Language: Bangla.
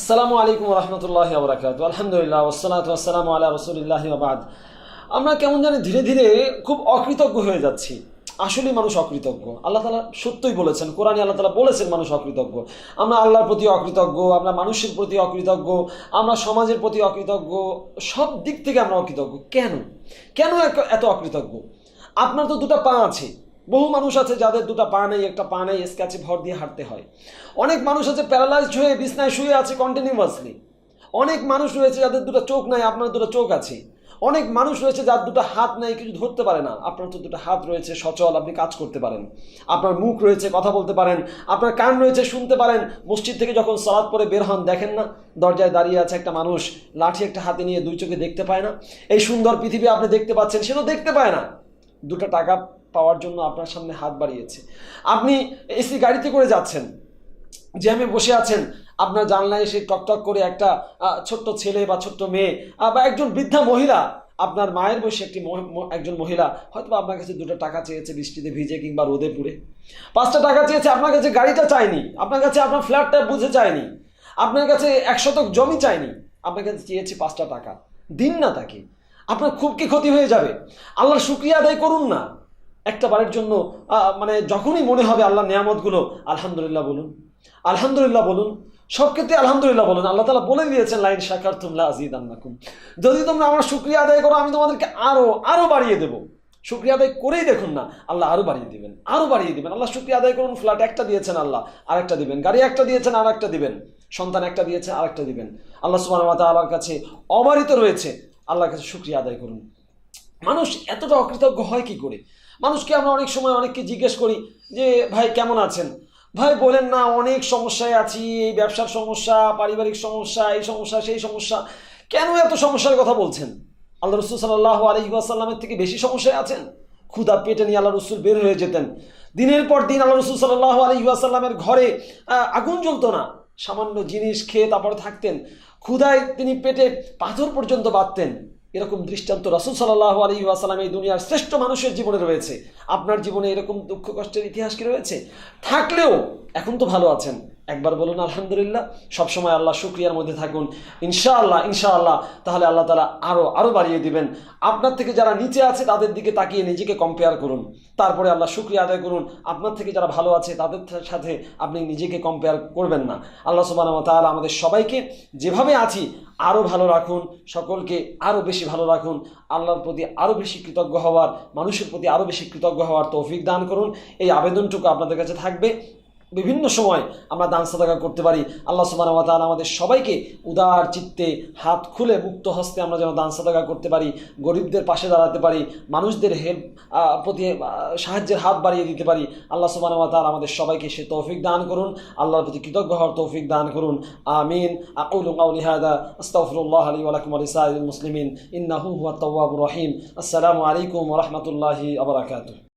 আসসালামু আলাইকুম ওয়া রাহমাতুল্লাহি ওয়া বারাকাতুহু। আলহামদুলিল্লাহ ওয়াসসালাতু ওয়াসসালামু আলা রাসূলিল্লাহি ওয়া বা'দ। আমরা কেমন জানি ধীরে ধীরে খুব অকৃতজ্ঞ হয়ে যাচ্ছি। আসলেই মানুষ অকৃতজ্ঞ। আল্লাহ তাআলা সত্যই বলেছেন, কোরআনে আল্লাহ তাআলা বলেছেন মানুষ অকৃতজ্ঞ। আমরা আল্লাহর প্রতি অকৃতজ্ঞ, আমরা মানুষের প্রতি অকৃতজ্ঞ, আমরা সমাজের প্রতি অকৃতজ্ঞ, সব দিক থেকে আমরা অকৃতজ্ঞ। কেন কেন এত অকৃতজ্ঞ? আপনার তো দুটো পা আছে। বহু মানুষ আছে যাদের দুটো পা নেই, একটা পা নেই, স্ক্যাচে ভর দিয়ে হাঁটতে হয়। অনেক মানুষ আছে প্যারালাইজড হয়ে বিছনায় শুয়ে আছে কন্টিনিউয়াসলি। অনেক মানুষ রয়েছে যাদের দুটো চোখ নাই, আপনার দুটো চোখ আছে। অনেক মানুষ রয়েছে যার দুটো হাত নেই, কিছু ধরতে পারে না। আপনার তো দুটো হাত রয়েছে, সচল, আপনি কাজ করতে পারেন। আপনার মুখ রয়েছে, কথা বলতে পারেন। আপনার কান রয়েছে, শুনতে পারেন। মসজিদ থেকে যখন সালাত পড়ে বের হন, দেখেন না দরজায় দাঁড়িয়ে আছে একটা মানুষ, লাঠি একটা হাতে নিয়ে, দুই চোখে দেখতে পায় না। এই সুন্দর পৃথিবী আপনি দেখতে পাচ্ছেন, সেটাও দেখতে পায় না। দুটো টাকা পাওয়ার জন্য আপনার সামনে হাত বাড়িয়েছে। আপনি এসি গাড়িতে করে যাচ্ছেন, জ্যামে বসে আছেন, আপনার জানলায় এসে টকটক করে একটা ছোট্ট ছেলে বা ছোট্ট মেয়ে বা একজন বৃদ্ধা মহিলা, আপনার মায়ের বয়সী একজন মহিলা হয়তো আপনার কাছে দুটো টাকা চেয়েছে, বৃষ্টিতে ভিজে কিংবা রোদে পুড়ে। 5টা টাকা চেয়েছে, আপনার কাছে গাড়িটা চায়নি, আপনার কাছে আপনার ফ্ল্যাটটা বুঝে চায়নি, আপনার কাছে 1 শতক জমি চায়নি, আপনার কাছে চেয়েছে 5টা টাকা। দিন না তাকে, আপনার খুব কি ক্ষতি হয়ে যাবে? আল্লাহর শুকরিয়া আদায় করুন না। একটা বারের জন্য মানে যখনই মনে হবে আল্লাহর নিয়ামতগুলো, আলহামদুলিল্লাহ বলুন, আলহামদুলিল্লাহ বলুন, সব ক্ষেত্রে আলহামদুলিল্লাহ বলুন। আল্লাহ তাআলা বলে দিয়েছেন, লাইন শাকারতুম লা আযীদান্নাকুম, যদি তোমরা আমার শুকরিয়া আদায় করো আমি তোমাদেরকে আরো বাড়িয়ে দেবো। শুকরিয়া আদায় করেই দেখুন না, আল্লাহ আরো বাড়িয়ে দিবেন, আরো বাড়িয়ে দিবেন। আল্লাহ শুকরিয়া আদায় করুন। ফ্ল্যাট একটা দিয়েছেন, আল্লাহ আরেকটা দিবেন। গাড়ি একটা দিয়েছেন, আর একটা দিবেন। সন্তান একটা দিয়েছেন, আরেকটা দিবেন। আল্লাহ সুবহানাহু ওয়া তাআলার কাছে অবারিত রয়েছে, আল্লাহর কাছে শুকরিয়া আদায় করুন। মানুষ এতটা অকৃতজ্ঞ হয় কি করে? মানুষকে আমরা অনেক সময় অনেককে জিজ্ঞেস করি যে ভাই কেমন আছেন? ভাই বলেন না, অনেক সমস্যায় আছি, এই ব্যবসার সমস্যা, পারিবারিক সমস্যা, এই সমস্যা, সেই সমস্যা। কেন এত সমস্যার কথা বলছেন? আল্লাহ রসুল সাল্লাল্লাহু আলাইহি ওয়াসাল্লামের থেকে বেশি সমস্যায় আছেন? ক্ষুধা পেটে নিয়ে আল্লাহ রসুল বের হয়ে যেতেন। দিনের পর দিন আল্লাহ রসুল সাল্লাল্লাহু আলাইহি ওয়াসাল্লামের ঘরে আগুন জ্বলতো না। সামান্য জিনিস খেয়ে তারপর থাকতেন। ক্ষুধায় তিনি পেটে পাথর পর্যন্ত বাঁধতেন। এরকম দৃষ্টান্ত রাসূল সাল্লাল্লাহু আলাইহি ওয়াসাল্লাম এই দুনিয়ার শ্রেষ্ঠ মানুষের জীবনে রয়েছে। আপনার জীবনে এরকম দুঃখ কষ্টের ইতিহাস কি রয়েছে? থাকলেও এখন তো ভালো আছেন, একবার বলুন আলহামদুলিল্লাহ। সবসময় আল্লাহ শুকরিয়ার মধ্যে থাকুন। ইনশাআল্লাহ ইনশাআল্লাহ তাহলে আল্লাহ তাআলা আরো বাড়িয়ে দিবেন। আপনার থেকে যারা নিচে আছে তাদের দিকে তাকিয়ে নিজেকে কম্পেয়ার করুন, তারপরে আল্লাহ শুকরিয়া আদায় করুন। আপনার থেকে যারা ভালো আছে তাদের সাথে আপনি নিজেকে কম্পেয়ার করবেন না। আল্লাহ সুবহানাহু ওয়া তাআলা আমাদের সবাইকে যেভাবে আছি আরও ভালো রাখুন, সকলকে আরও বেশি ভালো রাখুন। আল্লাহর প্রতি আরও বেশি কৃতজ্ঞ হওয়ার, মানুষের প্রতি আরও বেশি কৃতজ্ঞ হওয়ার তৌফিক দান করুন। এই আবেদনটুকু আপনাদের কাছে থাকবে। বিভিন্ন সময় আমরা দান সাদাকা করতে পারি। আল্লাহ সুবহানাহু ওয়া তাআলা আমাদের সবাইকে উদার চিত্তে, হাত খুলে, মুক্ত হস্তে আমরা যেন দান সাদাকা করতে পারি, গরিবদের পাশে দাঁড়াতে পারি, মানুষদের প্রতি সাহায্যের হাত বাড়িয়ে দিতে পারি। আল্লাহ সুবহানাহু ওয়া তাআলা আমাদের সবাইকে সে তৌফিক দান করুন, আল্লাহর প্রতি কৃতজ্ঞ হওয়ার তৌফিক দান করুন। আমিন। আকুলু কাওলি হাযা আস্তাগফিরুল্লাহ লি ওয়া লাকুম ওয়া লিসাইরিল মুসলিমিন ইন্নাহু হুয়াত তাওয়াবুর রহিম। আসসালামু আলাইকুম ওয়া রাহমাতুল্লাহি ওয়া বারাকাতুহু।